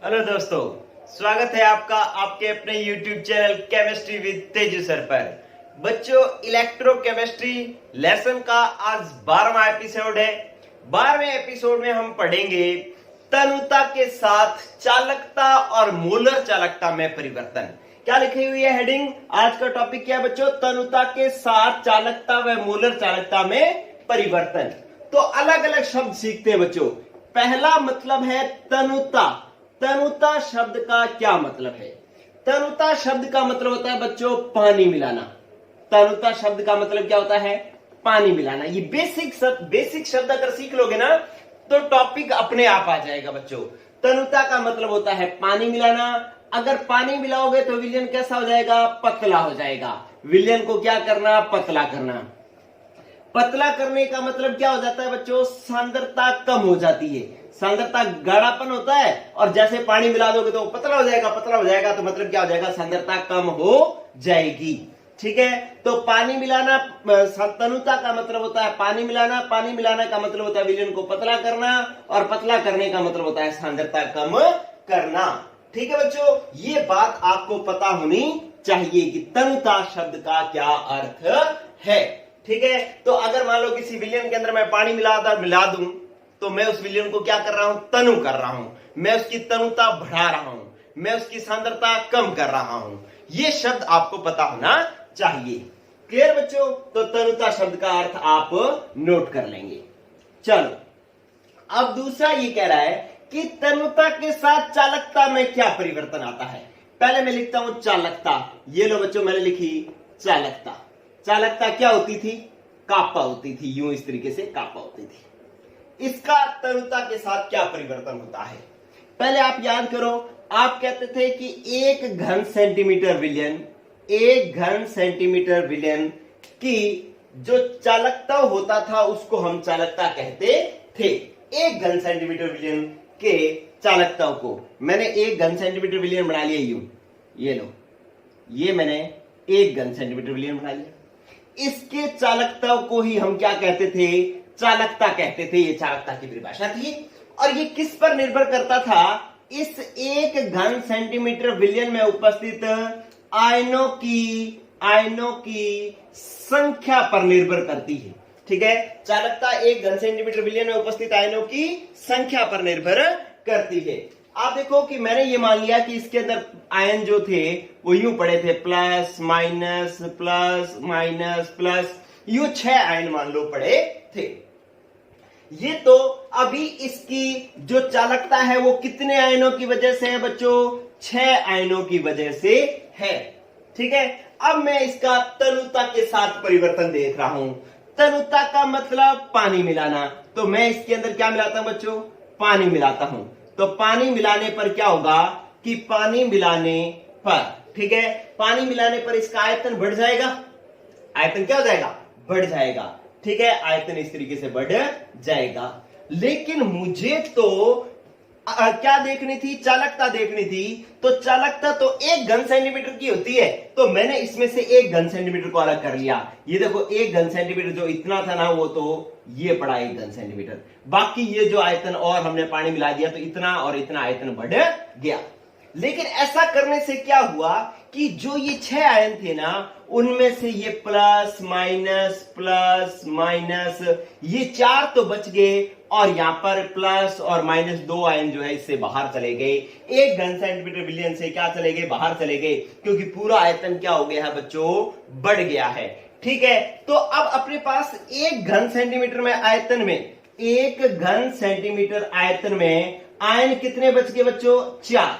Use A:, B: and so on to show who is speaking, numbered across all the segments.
A: Hello दोस्तों, स्वागत है आपका आपके अपने YouTube channel chemistry with Teju sir पर। बच्चों, इलेक्ट्रोकेमिस्ट्री लेसन का आज 12वां एपिसोड है। 12वें एपिसोड में हम पढ़ेंगे तनुता के साथ चालकता और मोलर चालकता में परिवर्तन। क्या लिखी हुई है हेडिंग? आज का टॉपिक क्या है बच्चों? तनुता के साथ चालकता व मोलर चालकता में परिवर्तन। तो अलग अलग शब्द सीखते हैं बच्चों। पहला मतलब है तनुता। तनुता शब्द का क्या मतलब है? तनुता शब्द का मतलब होता है बच्चों पानी मिलाना। तनुता शब्द का मतलब क्या होता है? पानी मिलाना। ये बेसिक शब्द अगर सीख लोगे ना तो टॉपिक अपने आप आ जाएगा बच्चों। तनुता का मतलब होता है पानी मिलाना। अगर पानी मिलाओगे तो विलयन कैसा हो जाएगा? पतला हो जाएगा। विलयन को क्या करना? पतला करना। पतला करने का मतलब क्या हो जाता है बच्चों? सांद्रता कम हो जाती है। सांद्रता गाढ़ापन होता है और जैसे पानी मिला दोगे तो पतला हो जाएगा। पतला हो जाएगा तो मतलब क्या हो जाएगा? सांद्रता कम हो जाएगी। ठीक है, तो पानी मिलाना तनुता का मतलब होता है पानी मिलाना। पानी मिलाना का मतलब होता है विलयन को पतला करना और पतला करने का मतलब होता है सांद्रता कम करना। ठीक है बच्चों, ये बात आपको पता होनी चाहिए कि तनुता शब्द का क्या अर्थ है। ठीक है, तो अगर मान लो किसी विलयन के अंदर मैं पानी मिला दूं तो मैं उस विलयन को क्या कर रहा हूं? तनु कर रहा हूं। मैं उसकी तनुता बढ़ा रहा हूं, मैं उसकी सांद्रता कम कर रहा हूं। यह शब्द आपको पता होना चाहिए। क्लियर बच्चों? तो तनुता शब्द का अर्थ आप नोट कर लेंगे। चलो, अब दूसरा ये कह रहा है कि तनुता के साथ चालकता में क्या परिवर्तन आता है। पहले मैं लिखता हूं चालकता। ये लो बच्चों, मैंने लिखी चालकता। चालकता क्या होती थी? कापा होती थी। यूं इस तरीके से कापा होती थी। इसका तनुता के साथ क्या परिवर्तन होता है? पहले आप याद करो, आप कहते थे कि एक घन सेंटीमीटर विलयन की जो चालकता होता था उसको हम चालकता कहते थे। एक घन सेंटीमीटर विलयन के चालकता को मैंने एक घन सेंटीमीटर विलयन बना लिया। यूं ये लो, ये मैंने एक घन सेंटीमीटर विलयन बना लिया। इसके चालकता को ही हम क्या कहते थे? चालकता कहते थे। ये चालकता की परिभाषा थी। और ये किस पर निर्भर करता था? इस एक घन सेंटीमीटर विलयन में उपस्थित आयनों की संख्या पर निर्भर करती है। ठीक है, चालकता एक घन सेंटीमीटर विलयन में उपस्थित आयनों की संख्या पर निर्भर करती है। आप देखो कि मैंने ये मान लिया कि इसके अंदर आयन जो थे वो यूं पड़े थे, plus minus plus minus plus, यूं 6 आयन मान लो पड़े थे। ये तो अभी इसकी जो चालकता है वो कितने आयनों की वजह से है बच्चों? 6 आयनों की वजह से है। ठीक है, अब मैं इसका तनुता के साथ परिवर्तन देख रहा हूं। तनुता का मतलब पानी मिलाना। तो मैं इसके अंदर क्या मिलाता हूं बच्चों? पानी मिलाता हूं। तो पानी मिलाने पर क्या होगा कि पानी मिलाने पर, ठीक है, पानी मिलाने पर इसका आयतन बढ़ जाएगा। आयतन क्या हो जाएगा? बढ़ जाएगा। ठीक है, आयतन इस तरीके से बढ़ जाएगा। लेकिन मुझे तो क्या देखनी थी? चालकता देखनी थी। तो चालकता तो एक घन सेंटीमीटर की होती है, तो मैंने इसमें से एक घन सेंटीमीटर को अलग कर लिया। ये देखो, एक घन सेंटीमीटर जो इतना था ना वो तो ये पड़ा एक घन सेंटीमीटर। बाकी ये जो आयतन और हमने पानी मिला दिया तो इतना और इतना आयतन बढ़ गया। लेकिन ऐसा करने से क्या हुआ कि जो ये 6 आयन थे ना उनमें से ये प्लस माइनस ये 4 तो बच गए और यहां पर प्लस और माइनस 2 आयन जो है इससे बाहर चले गए। एक घन सेंटीमीटर विलयन से क्या चले गए? बाहर चले गए, क्योंकि पूरा आयतन क्या हो गया है बच्चों? बढ़ गया है। ठीक है, तो अब अपने पास एक घन सेंटीमीटर में आयतन में, एक घन सेंटीमीटर आयतन में आयन कितने बच गए बच्चों? 4।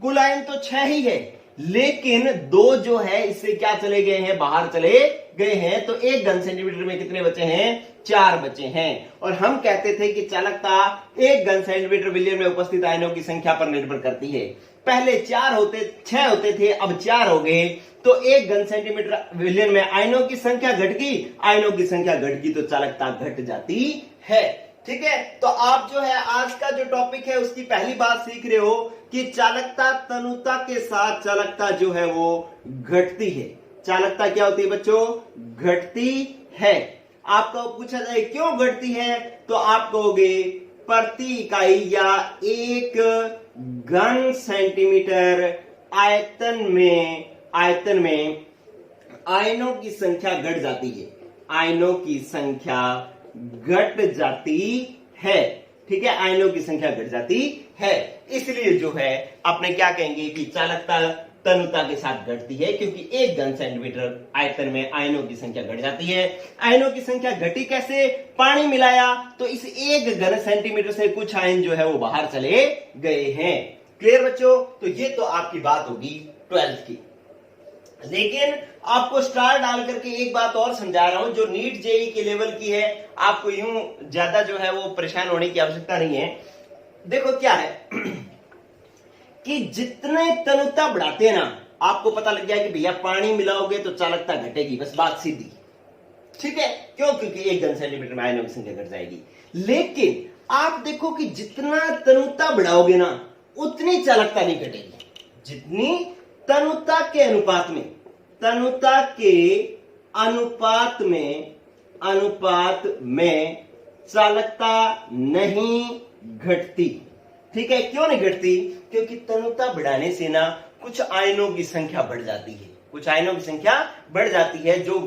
A: कुल आयन तो 6 ही है, लेकिन 2 जो है इससे क्या चले गए हैं? बाहर चले गए हैं। तो एक घन सेंटीमीटर में कितने बचे हैं? 4 बचे हैं। और हम कहते थे कि चालकता एक घन सेंटीमीटर विलयन में उपस्थित आयनों की संख्या पर निर्भर करती है। पहले 6 होते थे, अब 4 हो गए। तो एक घन सेंटीमीटर विलयन में आयनों की संख्या घट गई, आयनों की संख्या घट गई तो चालकता घट जाती है। ठीक है, तो आप जो है आज का जो टॉपिक है उसकी पहली बात सीख रहे हो कि चालकता तनुता के साथ चालकता जो है वो घटती है। चालकता क्या होती है बच्चों? घटती है। आपको पूछा जाए क्यों घटती है तो आप कहोगे प्रति इकाई या 1 घन सेंटीमीटर आयतन में आयनों की संख्या घट जाती है। आयनों की संख्या घट जाती है। ठीक है, आयनों की संख्या घट जाती है। इसलिए जो है अपने क्या कहेंगे कि चालकता तनुता के साथ घटती है, क्योंकि 1 घन सेंटीमीटर आयतन में आयनों की संख्या घट जाती है। आयनों की संख्या घटी कैसे? पानी मिलाया तो इस 1 घन सेंटीमीटर से कुछ आयन जो है वो बाहर चले गए हैं। क्लियर बच्चों? तो ये तो आपकी बात होगी 12th की। लेकिन आपको स्टार डाल करके एक बात और समझा रहा हूं जो नीट जेई के लेवल की है। आपको यूं ज्यादा जो है वो परेशान होने की आवश्यकता नहीं है। देखो क्या है कि जितने तनुता बढ़ाते हैं ना, आपको पता लग गया कि भैया पानी मिलाओगे तो चालकता घटेगी, बस बात सीधी। ठीक है, क्यों? क्योंकि 1 घन सेंटीमीटर में आयनों की संख्या घट जाएगी। लेकिन आप देखो कि जितना तनुता बढ़ाओगे ना उतनी चालकता नहीं घटेगी। जितनी तनुता के अनुपात में चालकता नहीं घटती। ठीक है, क्यों नहीं घटती? क्योंकि तनुता बढ़ाने से ना कुछ आयनों की संख्या बढ़ जाती है। कुछ आयनों की संख्या बढ़ जाती है। जो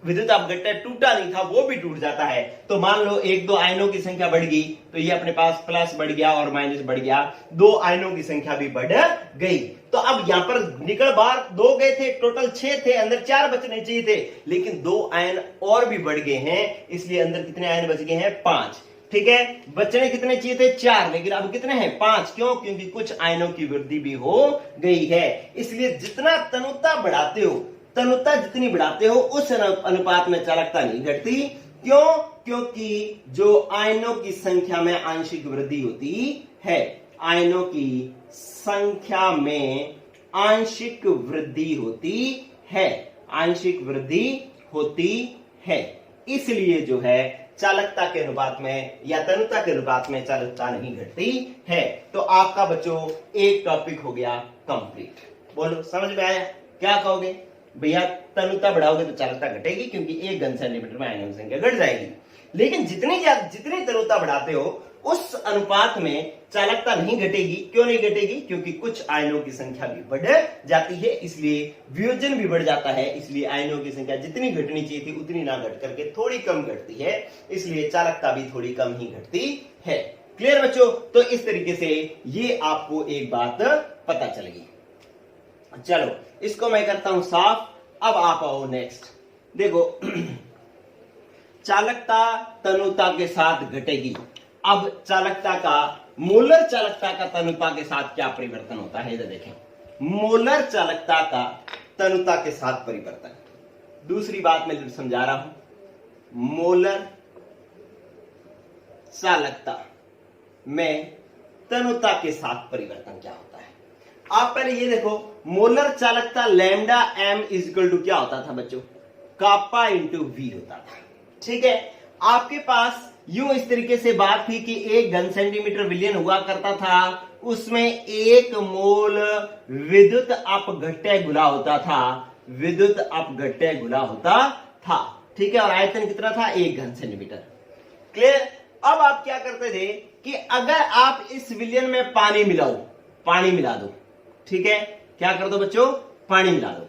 A: विद्युत अपघट्य टूटा नहीं था वो भी टूट जाता है। तो मान लो 1-2 आयनों की संख्या बढ़ गई तो ये अपने पास प्लस बढ़ गया और माइनस बढ़ गया, 2 आयनों की संख्या भी बढ़ गई। तो अब यहां पर निकल बाहर 2 गए थे, टोटल 6 थे, अंदर 4 बचने चाहिए थे, लेकिन 2 आयन और भी बढ़ गए हैं। इसलिए अंदर कितने आयन बच गए हैं? 5। ठीक है, बचने कितने चाहिए थे? 4, लेकिन अब कितने हैं? 5। क्यों? क्योंकि कुछ आयनों की वृद्धि भी हो गई है। इसलिए जितना तनुता बढ़ाते हो, तनुता जितनी बढ़ाते हो उस अनुपात में चालकता नहीं घटती। क्यों? क्योंकि जो आयनों की संख्या में आंशिक वृद्धि होती है, आयनों की संख्या में आंशिक वृद्धि होती है, आंशिक वृद्धि होती है। इसलिए जो है चालकता के अनुपात में या तनुता के अनुपात में चालकता नहीं घटती है। तो आपका बच्चों एक टॉपिक हो गया कंप्लीट। बोलो, समझ में आया? क्या कहोगे? भैया तनुता बढ़ाओगे तो चालकता घटेगी, क्योंकि 1 घन सेंटीमीटर में आयनों की संख्या घट जाएगी। लेकिन जितनी तनुता बढ़ाते हो उस अनुपात में चालकता नहीं घटेगी। क्यों नहीं घटेगी? क्योंकि कुछ आयनों की संख्या भी बढ़ जाती है, इसलिए वियोजन भी बढ़ जाता है। इसलिए आयनों की संख्या जितनी घटनी चाहिए थी उतनी ना घट करके थोड़ी कम घटती है, इसलिए चालकता भी थोड़ी कम ही घटती है। क्लियर बच्चों? तो इस तरीके से ये आपको एक बात पता चलेगी। चलो इसको मैं करता हूं साफ। अब आप आओ नेक्स्ट। देखो चालकता तनुता के साथ घटेगी। अब चालकता का, मोलर चालकता का तनुता के साथ क्या परिवर्तन होता है, इधर देखें। मोलर चालकता का तनुता के साथ परिवर्तन। दूसरी बात मैं समझा रहा हूं, मोलर चालकता में तनुता के साथ परिवर्तन क्या होता है। आप पहले ये देखो, मोलर चालकता लैम्डा एम इक्वल टू क्या होता था बच्चों? कापा इंटू वी होता था। ठीक है, आपके पास यूं इस तरीके से बात थी कि 1 घन सेंटीमीटर विलयन हुआ करता था, उसमें 1 मोल विद्युत अपघट्य गुला होता था, विद्युत अपघट्य गुला होता था। ठीक है, और आयतन कितना था? 1 घन सेंटीमीटर। क्लियर? अब आप क्या करते थे कि अगर आप इस विलयन में पानी मिलाओ, पानी मिला दो। ठीक है, क्या कर दो बच्चों? पानी मिला दो।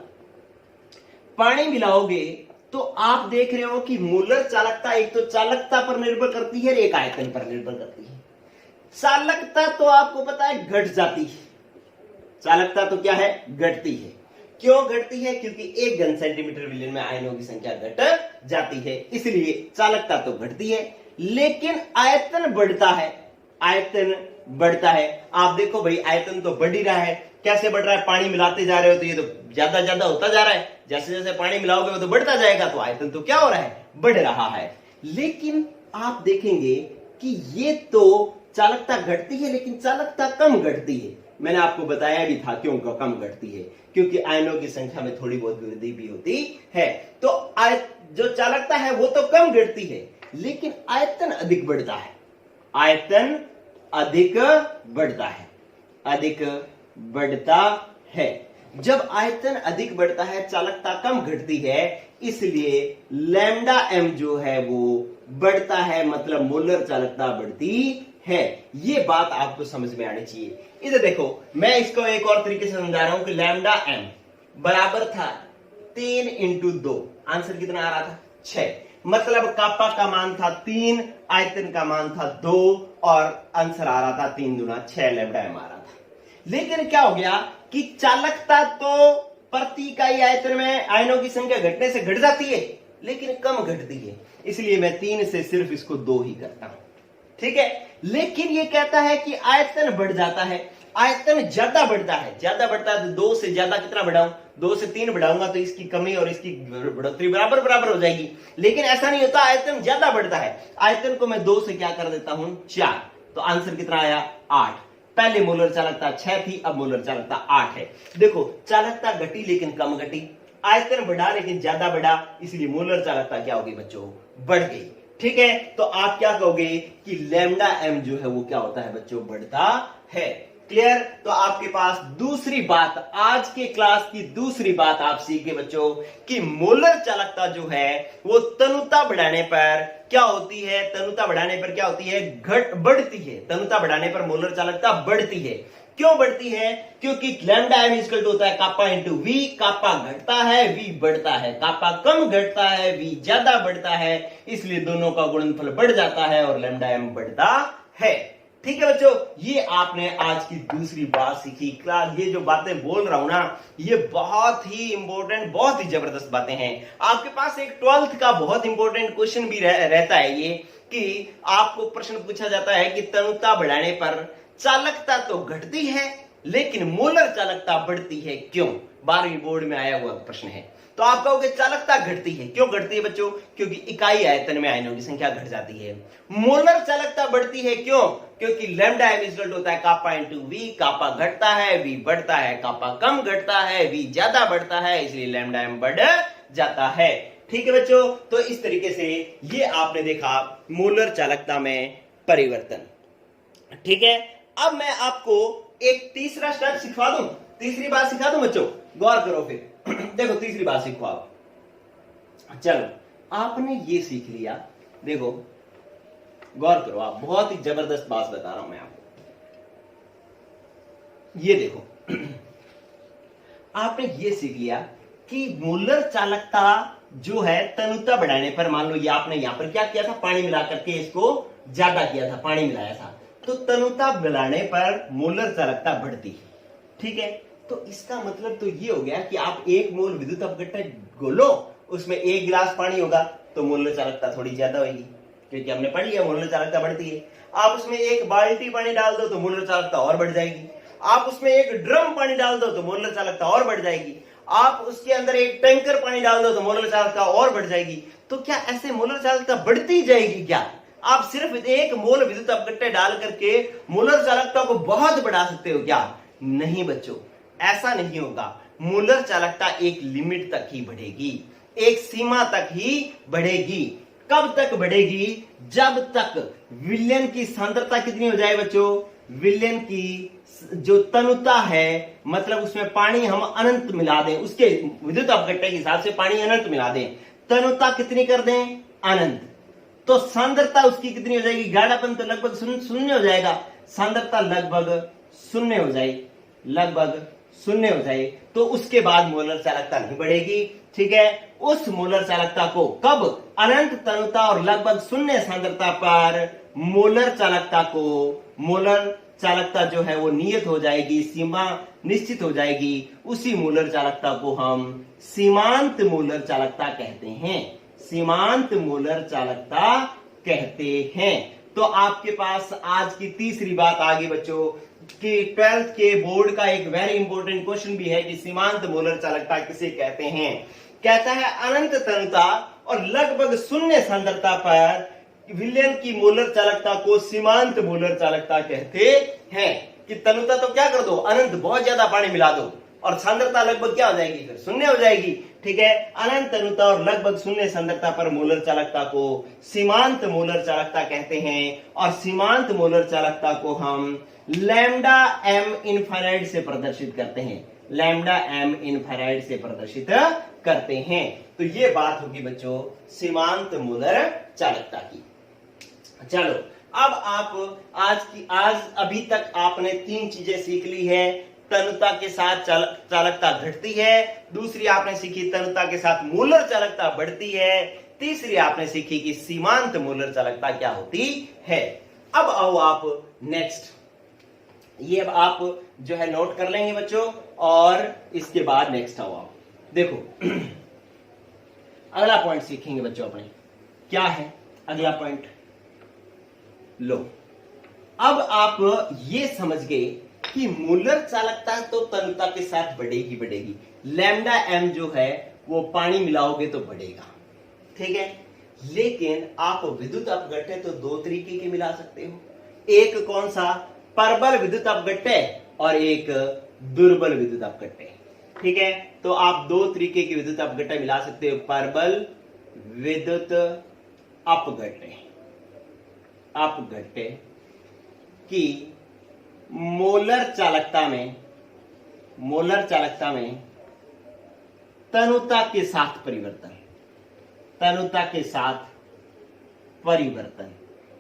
A: पानी मिलाओगे तो आप देख रहे हो कि मोलर चालकता एक तो चालकता पर निर्भर करती है, एक आयतन पर निर्भर करती है। चालकता तो आपको पता है घट जाती है। चालकता तो क्या है? घटती है। क्यों घटती है? क्योंकि 1 घन सेंटीमीटर विलयन में आयनों की संख्या घट जाती है, इसलिए चालकता तो घटती है। लेकिन आयतन बढ़ता है, आयतन बढ़ता है। आप देखो भाई, आयतन तो बढ़ ही रहा है। कैसे बढ़ रहा है? पानी मिलाते जा रहे हो तो ये तो ज्यादा ज्यादा होता जा रहा है। जैसे जैसे पानी मिलाओगे वो तो बढ़ता जाएगा, तो आयतन तो क्या हो रहा है? बढ़ रहा है। लेकिन आप देखेंगे कि ये तो चालकता घटती है, लेकिन चालकता कम घटती है। मैंने आपको बताया भी था क्यों कम घटती है, क्योंकि आयनों की संख्या में थोड़ी बहुत वृद्धि भी होती है। तो जो चालकता है वो तो कम घटती है, लेकिन आयतन अधिक बढ़ता है। आयतन अधिक बढ़ता है, अधिक बढ़ता है। जब आयतन अधिक बढ़ता है, चालकता कम घटती है, इसलिए लैम्डा एम जो है वो बढ़ता है, मतलब मोलर चालकता बढ़ती है। ये बात आपको समझ में आनी चाहिए। इधर देखो, मैं इसको एक और तरीके से समझा रहा हूं कि लैम्डा एम बराबर था 3 इंटू 2। आंसर कितना आ रहा था? 6। मतलब कापा का मान था 3, आयतन का मान था 2 और आंसर आ रहा था 3 दूना 6 लैम्डा एम आ रहा था। लेकिन क्या हो गया कि चालकता तो प्रति इकाई आयतन में आयनों की संख्या घटने से घट जाती है, लेकिन कम घटती है, इसलिए मैं 3 से सिर्फ इसको 2 ही करता हूं। ठीक है। लेकिन ये कहता है कि आयतन बढ़ जाता है, आयतन ज्यादा बढ़ता है, ज्यादा बढ़ता है तो 2 से ज्यादा कितना बढ़ाऊं? 2 से 3 बढ़ाऊंगा तो इसकी कमी और इसकी बढ़ोतरी बराबर बराबर हो जाएगी। लेकिन ऐसा नहीं होता, आयतन ज्यादा बढ़ता है। आयतन को मैं 2 से क्या कर देता हूं? 4। तो आंसर कितना आया? 8। पहले मोलर चालकता 6 थी, अब मोलर चालकता 8 है। देखो, चालकता घटी लेकिन कम घटी, आयतन बढ़ा लेकिन ज्यादा बढ़ा, इसलिए मोलर चालकता क्या होगी बच्चों? बढ़ गई। ठीक है। तो आप क्या कहोगे कि लैम्डा एम जो है वो क्या होता है बच्चों? बढ़ता है। क्लियर? तो आपके पास दूसरी बात, आज के क्लास की दूसरी बात आप सीखे बच्चों कि मोलर चालकता जो है वो तनुता बढ़ाने पर क्या होती है? तनुता बढ़ाने पर क्या होती है? बढ़ती है। तनुता बढ़ाने पर मोलर चालकता बढ़ती है। क्यों बढ़ती है? क्योंकि लैम्डा एम इक्वल टू होता है कापा इंटू वी। कापा घटता है, वी बढ़ता है। कापा कम घटता है, वी ज्यादा बढ़ता है, इसलिए दोनों का गुणनफल बढ़ जाता है और लैम्डा एम बढ़ता है। ठीक है बच्चों, ये आपने आज की दूसरी बात सीखी। क्लास ये जो बातें बोल रहा हूं ना, ये बहुत ही इंपॉर्टेंट, बहुत ही जबरदस्त बातें हैं। आपके पास एक 12th का बहुत इंपॉर्टेंट क्वेश्चन भी रहता है, ये कि आपको प्रश्न पूछा जाता है कि तनुता बढ़ाने पर चालकता तो घटती है लेकिन मोलर चालकता बढ़ती है, क्यों? 12वीं बोर्ड में आया हुआ प्रश्न है। तो आप कहोगे चालकता घटती है, क्यों घटती है बच्चों? क्योंकि इकाई आयतन में आयनों की संख्या घट जाती है। मोलर चालकता बढ़ती है, क्यों? क्योंकि लैम्डा एम इक्वल होता है कापा इंटू वी। कापा घटता है, वी बढ़ता है। कापा कम घटता है, वी ज्यादा बढ़ता है, इसलिए लैम्डा एम बढ़ जाता है। ठीक है बच्चों, तो इस तरीके से ये आपने देखा मोलर चालकता में परिवर्तन। ठीक है। अब मैं आपको एक तीसरा स्टेप सिखा दूं, तीसरी बात सिखा दूं बच्चों, गौर करो फिर। देखो, तीसरी बात सिखवाओ। चलो, आपने ये सीख लिया। देखो, गौर करो, आप बहुत ही जबरदस्त बात बता रहा हूं मैं आपको। ये देखो, आपने ये सीख लिया कि मोलर चालकता जो है तनुता बढ़ाने पर, मान लो ये आपने यहां पर क्या किया था? पानी मिला करके इसको ज्यादा किया था, पानी मिलाया था, तो तनुता बढ़ाने पर मोलर चालकता बढ़ती। ठीक है। तो इसका मतलब तो ये हो गया कि आप 1 मोल विद्युत अपघट्य घोलो, उसमें 1 गिलास पानी होगा तो मोलर चालकता थोड़ी ज्यादा होगी, क्योंकि हमने पढ़ लिया मोलर चालकता बढ़ती है। आप उसमें 1 बाल्टी पानी डाल दो तो मोलर चालकता और बढ़ जाएगी। आप उसमें 1 ड्रम पानी डाल दो तो मोलर चालकता और बढ़ जाएगी। आप उसके अंदर 1 टैंकर पानी डाल दो तो मोलर चालकता और बढ़ जाएगी। तो क्या ऐसे मोलर चालकता बढ़ती जाएगी क्या? आप सिर्फ 1 मोल विद्युत अपघट्य डाल करके मोलर चालकता को बहुत बढ़ा सकते हो क्या? नहीं बच्चों, ऐसा नहीं होगा। मोलर चालकता एक लिमिट तक ही बढ़ेगी, एक सीमा तक ही बढ़ेगी। कब तक बढ़ेगी? जब तक विलयन की सांद्रता कितनी हो जाए बच्चों? विलयन की जो तनुता है, मतलब उसमें पानी हम अनंत मिला दें, उसके विद्युत अपघट्य के हिसाब से पानी अनंत मिला दें, तनुता कितनी कर दें? अनंत। तो सांद्रता उसकी कितनी हो जाएगी? गाढ़ापन तो लगभग शून्य हो जाएगा, सांद्रता लगभग शून्य हो जाएगी, लगभग शून्य हो जाए, तो उसके बाद मोलर चालकता नहीं बढ़ेगी। ठीक है। उस मोलर चालकता को कब? अनंत तनुता और लगभग शून्य सांद्रता पर मोलर चालकता को, मोलर चालकता जो है वो नियत हो जाएगी, सीमा निश्चित हो जाएगी। उसी मोलर चालकता को हम सीमांत मोलर चालकता कहते हैं, सीमांत मोलर चालकता कहते हैं। तो आपके पास आज की तीसरी बात आ गई बच्चों कि 12th के बोर्ड का एक वेरी इंपॉर्टेंट क्वेश्चन भी है कि सीमांत मोलर चालकता किसे कहते हैं? कहता है अनंत तनुता और लगभग शून्य सांद्रता पर विलयन की मोलर चालकता को सीमांत मोलर चालकता कहते हैं। कि तनुता तो क्या कर दो? अनंत, बहुत ज्यादा पानी मिला दो और सांद्रता लगभग क्या हो जाएगी? फिर शून्य हो जाएगी। ठीक है। अनंत तनुता और लगभग शून्य सांद्रता पर मोलर चालकता को सीमांत मोलर चालकता कहते हैं और सीमांत मोलर चालकता को हम लैम्डा एम इनफाइनाइट से प्रदर्शित करते हैं, लैम्डा एम इनफाइनाइट से प्रदर्शित करते हैं। तो ये बात होगी बच्चों सीमांत मूलर चालकता की। चलो अब आप आज अभी तक आपने 3 चीजें सीख ली है। तनुता के साथ चालकता घटती है, दूसरी आपने सीखी तनुता के साथ मूलर चालकता बढ़ती है, तीसरी आपने सीखी कि सीमांत मूलर चालकता क्या होती है। अब आओ आप नेक्स्ट, ये अब आप जो है नोट कर लेंगे बच्चों, और इसके बाद नेक्स्ट आओ आप देखो अगला पॉइंट सीखेंगे बच्चों अपने। क्या है अगला पॉइंट? लो अब आप ये समझ गए कि मूलर चालकता तो तनुता के साथ बढ़ेगी। लैम्डा एम जो है वो पानी मिलाओगे तो बढ़ेगा, ठीक है। लेकिन आप विद्युत अपघट्य तो 2 तरीके के मिला सकते हो। एक कौन सा? प्रबल विद्युत अपघट्य और एक दुर्बल विद्युत अपघट्य, ठीक है। तो आप 2 तरीके के विद्युत अपघट्य मिला सकते हो। प्रबल विद्युत अपघट्य की मोलर चालकता में तनुता के साथ परिवर्तन,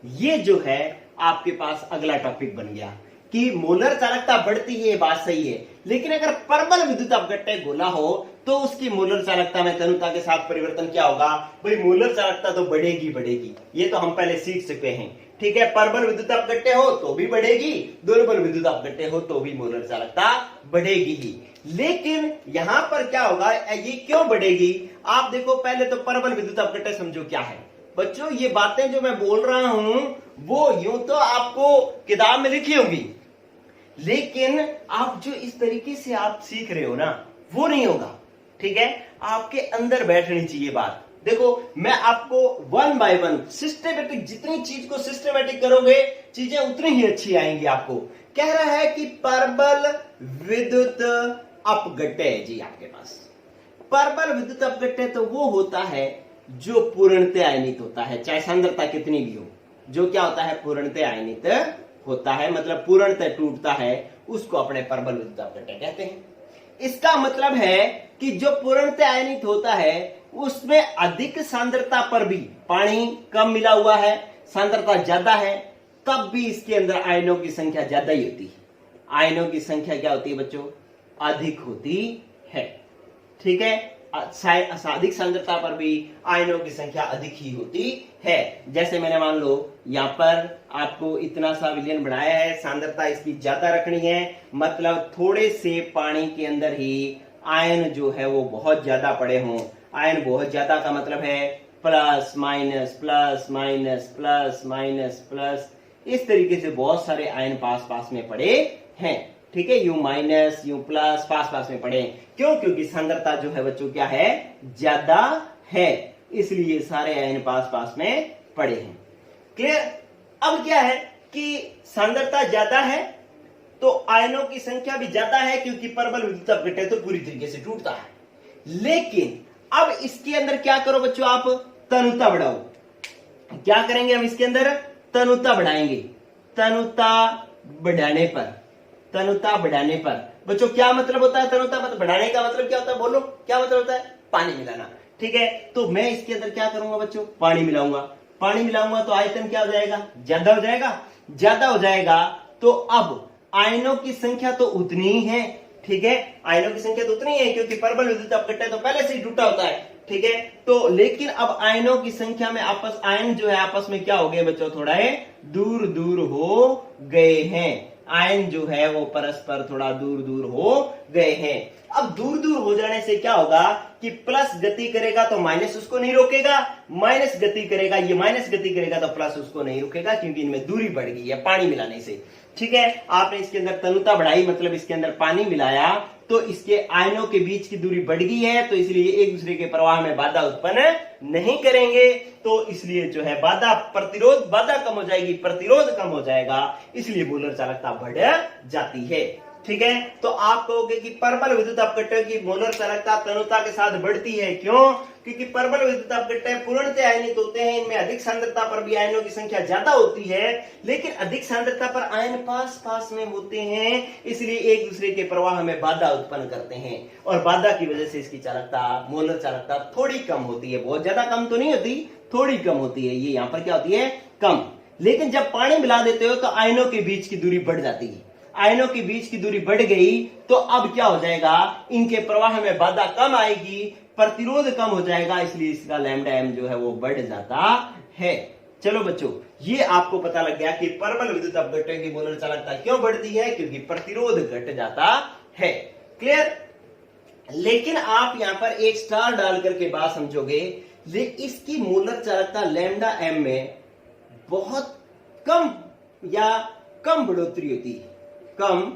A: ये जो है आपके पास अगला टॉपिक बन गया कि मोलर चालकता बढ़ती है, ये बात सही है। लेकिन अगर प्रबल विद्युत अपघट्य गोला हो तो उसकी मोलर चालकता में तनुता के साथ परिवर्तन क्या होगा? भाई मोलर चालकता तो बढ़ेगी, ये तो हम पहले सीख चुके हैं, ठीक है। प्रबल विद्युत अपघट्य हो तो भी बढ़ेगी, दुर्बल विद्युत अपघट्य हो तो भी मोलर चालकता बढ़ेगी ही। लेकिन यहां पर क्या होगा, ये क्यों बढ़ेगी? आप देखो पहले तो प्रबल विद्युत अपघट्य समझो क्या है बच्चों। ये बातें जो मैं बोल रहा हूं वो यूं तो आपको किताब में लिखी होगी, लेकिन आप जो इस तरीके से आप सीख रहे हो ना वो नहीं होगा, ठीक है। आपके अंदर बैठनी चाहिए बात। देखो मैं आपको 1 by 1 सिस्टमेटिक, जितनी चीज को सिस्टमेटिक करोगे चीजें उतनी ही अच्छी आएंगी आपको। कह रहा है कि प्रबल विद्युत अपघट्य है जी आपके पास। प्रबल विद्युत अपघट्य तो वो होता है जो पूर्णतः आयनित होता है, चाहे सांद्रता कितनी भी हो। जो क्या होता है? पूर्णतः आयनित होता है, मतलब पूर्णतः टूटता है, उसको अपने प्रबल विद्युत अपघट्य कहते हैं। इसका मतलब है कि जो पूर्णतः आयनित होता है उसमें अधिक सांद्रता पर भी पानी कम मिला हुआ है, सांद्रता ज्यादा है, तब भी इसके अंदर आयनों की संख्या ज्यादा ही होती है। आयनों की संख्या क्या होती है बच्चों? अधिक होती है, ठीक है। अधिक सांद्रता पर भी आयनों की संख्या अधिक ही होती है। जैसे मैंने मान लो यहां पर आपको इतना सा विलयन बनाया है, सांद्रता इसकी ज्यादा रखनी है, मतलब थोड़े से पानी के अंदर ही आयन जो है वो बहुत ज्यादा पड़े हों। आयन बहुत ज्यादा का मतलब है plus minus plus minus plus minus plus, इस तरीके से बहुत सारे आयन पास में पड़े हैं, ठीक है। You minus you plus past में पड़े। क्यों? क्योंकि सांद्रता जो है बच्चों क्या है? ज्यादा है, इसलिए सारे आयन पास में पड़े हैं। क्लियर? अब क्या है कि सांद्रता ज्यादा है तो आयनों की संख्या भी ज्यादा है, क्योंकि प्रबल विद्युत अपघट्य तो पूरी तरीके से टूटता है। लेकिन अब इसके अंदर क्या करो बच्चों, आप तनुता बढ़ाओ। क्या करेंगे हम इसके अंदर? तनुता बढ़ाएंगे। तनुता बढ़ाने पर बच्चों क्या मतलब होता है? तनुता मतलब बढ़ाने का मतलब क्या होता है? बोलो क्या मतलब होता है? पानी मिलाना, ठीक है। तो मैं इसके अंदर क्या करूंगा बच्चों? पानी मिलाऊंगा तो आयतन क्या हो जाएगा? ज्यादा हो जाएगा। तो अब आयनों की संख्या तो उतनी ही है, ठीक है। आयनों की संख्या तो उतनी है क्योंकि प्रबल विद्युत अपघट्य तो पहले से ही टूटा होता है, ठीक है। तो लेकिन अब आयनों की संख्या में आयन जो है आपस में क्या हो गए बच्चों? थोड़ा दूर हो गए हैं। आयन जो है वो परस्पर थोड़ा दूर हो गए हैं। अब दूर हो जाने से क्या होगा कि प्लस गति करेगा तो माइनस उसको नहीं रोकेगा, माइनस गति करेगा, ये माइनस गति करेगा तो प्लस उसको नहीं रोकेगा, क्योंकि इनमें दूरी बढ़ गई है पानी मिलाने से, ठीक है। आपने इसके अंदर तनुता बढ़ाई, मतलब इसके अंदर पानी मिलाया, तो इसके आयनों के बीच की दूरी बढ़ गई है, तो इसलिए एक दूसरे के प्रवाह में बाधा उत्पन्न नहीं करेंगे। तो इसलिए जो है बाधा कम हो जाएगी, प्रतिरोध कम हो जाएगा, इसलिए मूलर चालकता बढ़ जाती है। ठीक है, तो आप कहोगे कि परबल विद्युत अपघट्टों की मोलर चालकता तनुता के साथ बढ़ती है। क्यों? क्योंकि परबल विद्युत अपघट्य पूर्णतः आयनित होते हैं, इनमें अधिक सांद्रता पर भी आयनों की संख्या ज्यादा होती है, लेकिन अधिक सांद्रता पर आयन पास पास में होते हैं, इसलिए एक दूसरे के प्रवाह में बाधा उत्पन्न करते हैं और बाधा की वजह से इसकी चालकता, मोलर चालकता थोड़ी कम होती है। बहुत ज्यादा कम तो नहीं होती, थोड़ी कम होती है। ये यहां पर क्या होती है? कम। लेकिन जब पानी मिला देते हो तो आयनों के बीच की दूरी बढ़ जाती है। आयनों के बीच की दूरी बढ़ गई तो अब क्या हो जाएगा? इनके प्रवाह में बाधा कम आएगी, प्रतिरोध कम हो जाएगा, इसलिए इसका लैम्डा एम जो है वो बढ़ जाता है। चलो बच्चों, ये आपको पता लग गया कि परबल विद्युत अपघट्यों की मोलर चालकता क्यों बढ़ती है, क्योंकि प्रतिरोध घट जाता है। क्लियर? लेकिन आप यहां पर एक स्टार डाल करके बात समझोगे, इसकी मोलर चालकता लैम्डा एम में बहुत कम या कम बढ़ोतरी होती है, कम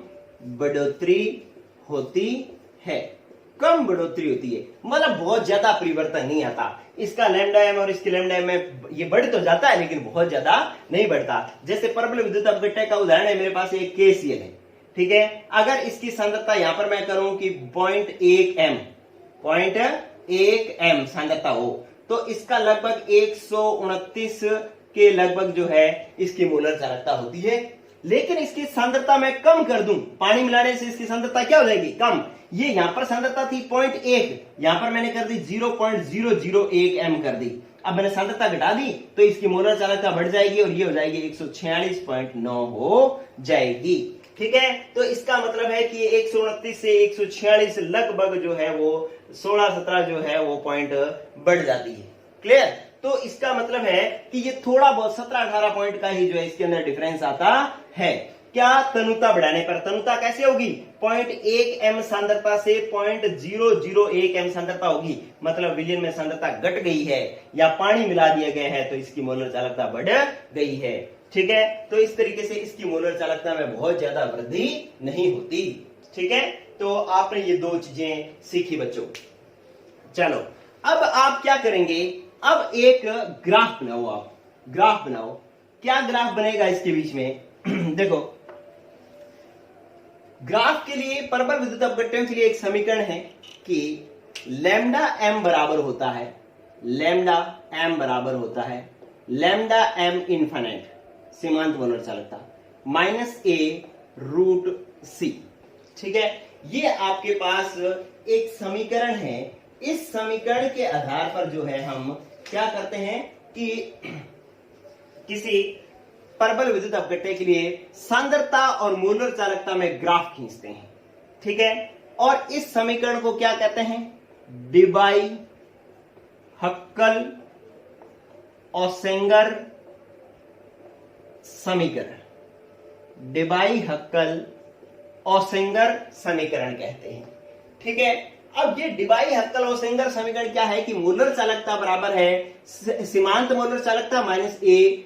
A: बढ़ोतरी होती है, कम बढ़ोतरी होती है, मतलब बहुत ज्यादा परिवर्तन नहीं आता। इसका लैम्डा एम और इसके लैम्डा एम में ये बढ़ तो जाता है लेकिन बहुत ज्यादा नहीं बढ़ता। जैसे परबल विद्युत अपघट्य का उदाहरण है, मेरे पास एक KCl है, ठीक है। अगर इसकी सांद्रता यहां पर मैं करूं कि 0.1 m सांद्रता हो तो इसका लगभग 129 के लगभग जो है इसकी मोलर चालकता होती है। लेकिन इसकी सांद्रता मैं कम कर दूं, पानी मिलाने से इसकी सांद्रता क्या हो जाएगी? कम। ये यहां पर सांद्रता थी 0.1, यहां पर मैंने कर दी 0.001 m कर दी। अब मैंने सांद्रता घटा दी तो इसकी मोलर चालकता बढ़ जाएगी और ये हो जाएगी 146.9 हो जाएगी। ठीक है, तो इसका मतलब है कि 129 से 146 लगभग जो है वो 16-17 जो है वो पॉइंट बढ़ जाती है। क्लियर? तो इसका मतलब है कि ये थोड़ा बहुत 17-18 पॉइंट का ही जो है इसके अंदर डिफरेंस आता है। क्या? तनुता बढ़ाने पर। तनुता कैसे होगी? 0.1 m सांद्रता से 0.001 m सांद्रता होगी, मतलब विलयन में सांद्रता घट गई है या पानी मिला दिया गया है तो इसकी मोलर चालकता बढ़ गई है। ठीक है, तो इस तरीके से इसकी मोलर चालकता में बहुत ज्यादा वृद्धि नहीं होती। ठीक है, तो आपने ये दो चीजें सीखी बच्चों। चलो, अब आप क्या करेंगे? अब एक ग्राफ बनाओ, आप ग्राफ बनाओ। क्या ग्राफ बनेगा इसके बीच में? देखो, ग्राफ के लिए, परबल विद्युत अपघट्यों के लिए एक समीकरण है कि लैम्डा एम बराबर होता है, लैम्डा एम बराबर होता है लैम्डा एम इन्फिनिट सीमांत मोलर चालकता -a√c। ठीक है, ये आपके पास एक समीकरण है। इस समीकरण के आधार पर जो है हम क्या करते हैं कि किसी परबल विद्युत अपघट्य के लिए सांद्रता और मोलर चालकता में ग्राफ खींचते हैं। ठीक है, और इस समीकरण को क्या कहते हैं? डिबाई हक्कल ओसेंगर समीकरण, डिबाई हक्कल ओसेंगर समीकरण कहते हैं। ठीक है, अब ये डिबाई हक्कल ओसेंगर समीकरण क्या है कि मोलर चालकता बराबर है सीमांत मोलर चालकता -a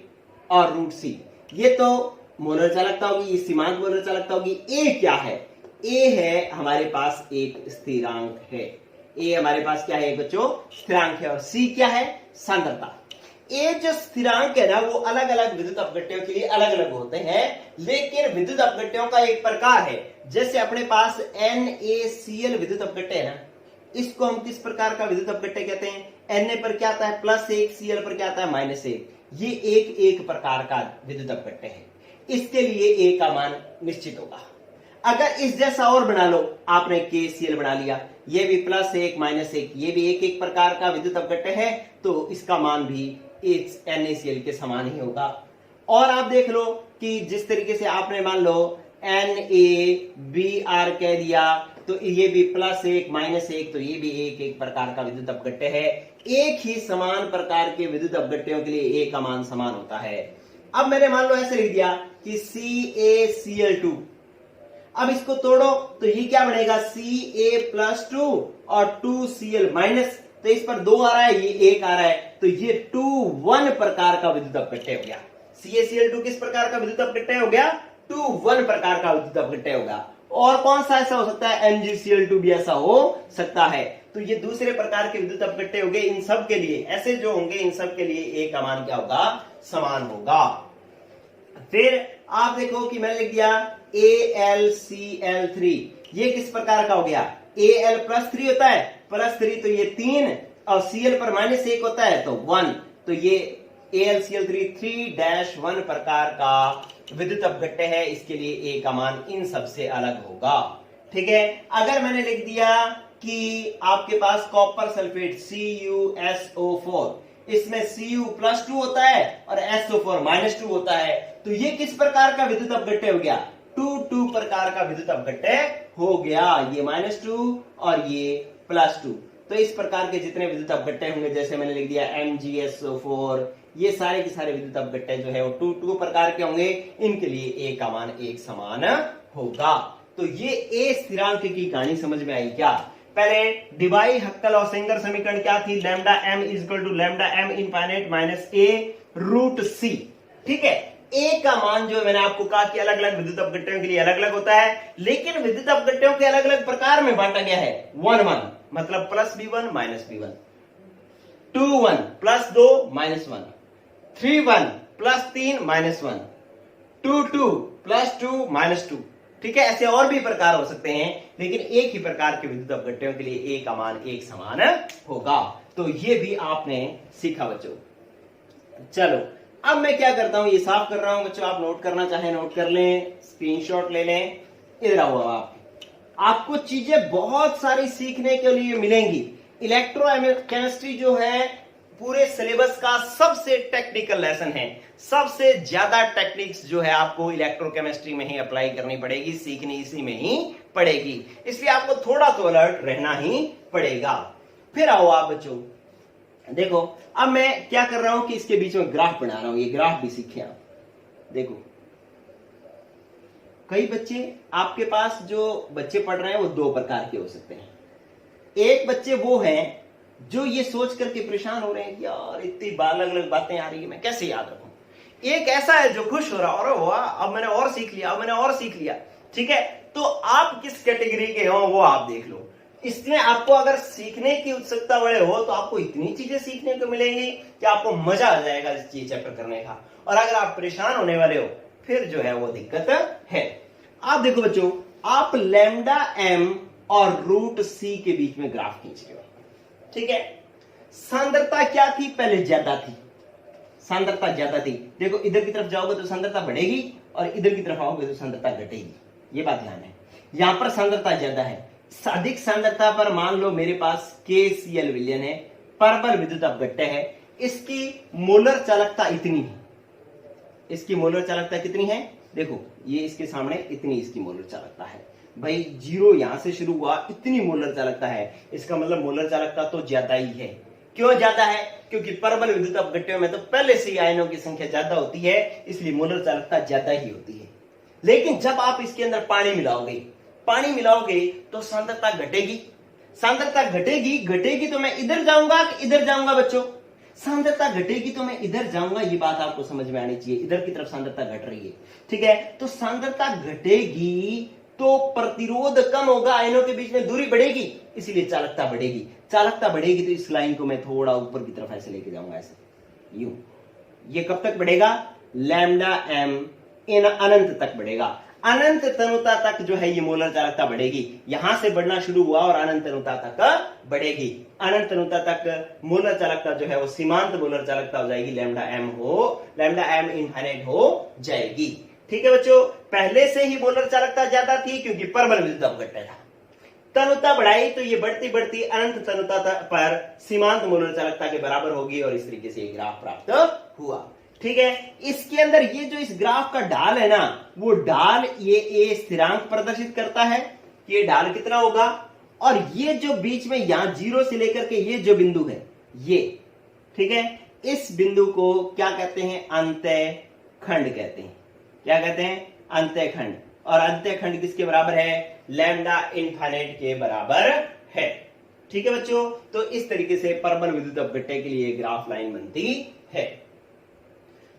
A: और √c। ये तो मोलर चालकता होगी, ये सीमांत मोलर चालकता होगी। a क्या है? a है हमारे पास एक स्थिरांक है। a हमारे पास क्या है बच्चों? स्थिरांक है। और c क्या है? सांद्रता। ये जो स्थिरांक है ना, वो अलग अलग विद्युत अपघट्यों के लिए अलग अलग होते हैं, लेकिन विद्युत अपघट्यों का एक प्रकार है। जैसे अपने पास NaCl विद्युत अपघट्य है ना, इसको हम किस प्रकार का विद्युत अपघट्य कहते हैं? Na पर क्या आता है? +1, Cl पर क्या आता है? -1। ये एक प्रकार का विद्युत अपघट्य है। इसके लिए A का मान निश्चित होगा। अगर इस जैसा और बना लो, आपने KCl बना लिया, ये भी +1 -1, ये भी एक प्रकार का विद्युत अपघट्य है, तो इसका मान भी इस NaCl के समान ही होगा। और आप देख लो कि जिस तरीके से आपने मान लो NaBr कह दिया, तो ये भी +1 -1, तो ये भी एक प्रकार का विद्युत अपघट्य है। एक ही समान प्रकार के विद्युत अपघट्यों के लिए A का मान समान होता है। अब मैंने मान लो ऐसे लिख दिया कि CaCl2, अब इसको तोड़ो तो ये क्या बनेगा? Ca+2 और 2Cl-, तो इस पर 2 आ रहा है, ये 1 आ रहा है, तो ये 2-1 प्रकार का विद्युत अपघट्य हो गया। CaCl2 किस प्रकार का विद्युत अपघट्य हो गया? 2-1 प्रकार का विद्युत अपघट्य होगा। और कौन सा ऐसा हो सकता है? MgCl2 भी ऐसा हो सकता है। तो ये दूसरे प्रकार के विद्युत अपघट्य हो गए। इन सब के लिए ऐसे जो होंगे, इन सब के लिए A का मान क्या होगा? समान होगा। फिर आप देखो कि मैंने लिख दिया AlCl3, ये किस प्रकार का हो गया? Al प्लस 3 होता है, प्लस 3 तो ये 3 और Cl पर -1 होता है तो 1, तो ये AlCl3 3-1 प्रकार का विद्युत अपघट्य है। इसके लिए A का मान इन सबसे अलग होगा। ठीक है, अगर मैंने लिख दिया कि आपके पास कॉपर सल्फेट CuSO4, इसमें Cu +2 होता है और SO4 -2 होता है, तो ये किस प्रकार का विद्युत अपघट्य हो गया? 2-2 प्रकार का विद्युत अपघट्य हो गया। ये -2 और ये +2, तो इस प्रकार के जितने विद्युत अपघट्य होंगे, जैसे मैंने लिख दिया MgSO4, ये सारे के सारे विद्युत अपघट्य जो है वो 2-2 प्रकार के होंगे। इनके लिए A का मान एक समान होगा। तो ये A स्थिरांक की कहानी समझ में आई क्या? पहले डिबाई हक्कल और सेंगर समीकरण क्या थी? Lambda m equal to lambda m infinite minus a root c। ठीक है, A का मान जो मैंने आपको कहा कि अलग अलग विद्युत अपघट्यों के लिए अलग अलग होता है, लेकिन विद्युत अपघट्यों के अलग अलग प्रकार में बांटा गया है। 1-1 मतलब plus b1 minus b1, 2-1 plus 2 -1, 3-1 plus 3 -1, 2-2 plus 2 -2। ठीक है, ऐसे और भी प्रकार हो सकते हैं, लेकिन एक ही प्रकार के विद्युत अपघट्यों के लिए A का मान एक समान होगा। तो ये भी आपने सीखा बच्चों। चलो अब मैं क्या करता हूं, ये साफ कर रहा हूं बच्चों, आप नोट करना चाहे नोट कर लें, स्क्रीनशॉट ले लें। इधर आओ, आपको चीजें बहुत सारी सीखने के लिए मिलेंगी। इलेक्ट्रोकेमिस्ट्री जो है पूरे सिलेबस का सबसे टेक्निकल लेसन है। सबसे ज्यादा टेक्निक्स जो है आपको इलेक्ट्रोकेमिस्ट्री में ही अप्लाई करनी पड़ेगी, सीखनी इसी में ही पड़ेगी, इसलिए आपको थोड़ा तो अलर्ट रहना ही पड़ेगा। फिर आओ आप बच्चों, देखो अब मैं क्या कर रहा हूं कि इसके बीच में ग्राफ बना रहा हूं, ये ग्राफ भी सीखे आप। देखो कई बच्चे, आपके पास जो बच्चे पढ़ रहे हैं वो दो प्रकार के हो सकते हैं। एक बच्चे वो हैं जो ये सोच करके परेशान हो रहे हैं कि यार इतनी अलग अलग बातें आ रही है, मैं कैसे याद रखूं। एक ऐसा है जो खुश हो रहा, और वाह अब मैंने और सीख लिया, अब मैंने और सीख लिया। ठीक है, तो आप किस कैटेगरी के हो वो आप देख लो। इसमें आपको अगर सीखने की उत्सुकता बड़े हो तो आपको इतनी चीजें सीखने को मिलेंगी कि आपको मजा आ जाएगा इस चीज चैप्टर करने का। और अगर आप परेशान होने वाले हो फिर जो है वो दिक्कत है। आप देखो बच्चों, आप लैम्डा m और रूट c के बीच में ग्राफ खींच रहे हो। ठीक है, सांद्रता क्या थी? पहले ज्यादा थी, सांद्रता ज्यादा थी। देखो इधर की तरफ जाओगे तो सांद्रता बढ़ेगी और इधर की तरफ आओगे तो सांद्रता घटेगी, ये बात ध्यान है। यहां पर सांद्रता ज्यादा है, अधिक सांद्रता पर मान लो मेरे पास KCl विलयन है, परबल विद्युत अपघट्य है, इसकी मोलर चालकता इतनी है। इसकी मोलर चालकता कितनी है? देखो ये इसके सामने इतनी इसकी मोलर चालकता है। भाई 0 यहां से शुरू हुआ, इतनी मोलर चालकता है, इसका मतलब मोलर चालकता तो ज्यादा ही है। क्यों ज्यादा है? क्योंकि परबल विद्युत अपघट्यों में तो पहले से ही आयनों की संख्या ज्यादा होती है, इसलिए मोलर चालकता ज्यादा ही होती है। लेकिन जब आप इसके अंदर पानी मिलाओगे तो सांद्रता घटेगी। सांद्रता घटेगी तो मैं इधर जाऊंगा कि इधर जाऊंगा बच्चों? सांद्रता घटेगी तो मैं इधर जाऊंगा, ये बात आपको समझ में आनी चाहिए। इधर की तरफ सांद्रता घट रही है, ठीक है, तो सांद्रता घटेगी तो प्रतिरोध कम होगा, आयनों के बीच में दूरी बढ़ेगी, इसीलिए चालकता बढ़ेगी। चालकता बढ़ेगी तो इस लाइन को मैं थोड़ा ऊपर की तरफ ऐसे लेके जाऊंगा, ऐसे यूं। ये कब तक बढ़ेगा? लैम्डा m इन अनंत तक बढ़ेगा। अनंत तनुता तक जो है ये मोलर चालकता बढ़ेगी। यहां से बढ़ना शुरू हुआ और अनंत तनुता तक बढ़ेगी। अनंत तनुता तक मोलर चालकता जो है वो सीमांत मोलर चालकता हो जाएगी, लैम्डा m इनफाइनाइट हो जाएगी। ठीक है बच्चों, पहले से ही मोलर चालकता ज्यादा थी क्योंकि परबल विद्युत अपघट्य था। तनुता बढ़ाई तो ये बढ़ती बढ़ती अनंत तनुता पर सीमांत मोलर चालकता के बराबर होगी और इस तरीके से ये ग्राफ प्राप्त हुआ। ठीक है, इसके अंदर ये जो इस ग्राफ का ढाल है ना, वो ढाल ये A स्थिरांक प्रदर्शित करता है कि ये ढाल कितना होगा, और ये जो बीच में यहां 0 से लेकर के ये जो बिंदु है ये, ठीक है, इस बिंदु को क्या कहते हैं? अंतः खंड कहते हैं। क्या कहते हैं? अंतः खंड। और अंतः खंड किसके बराबर है? लैम्डा इनफाइनाइट के बराबर है। ठीक है बच्चों, तो इस तरीके से परबल विद्युत अपघट्य के लिए ग्राफ लाइन बनती है।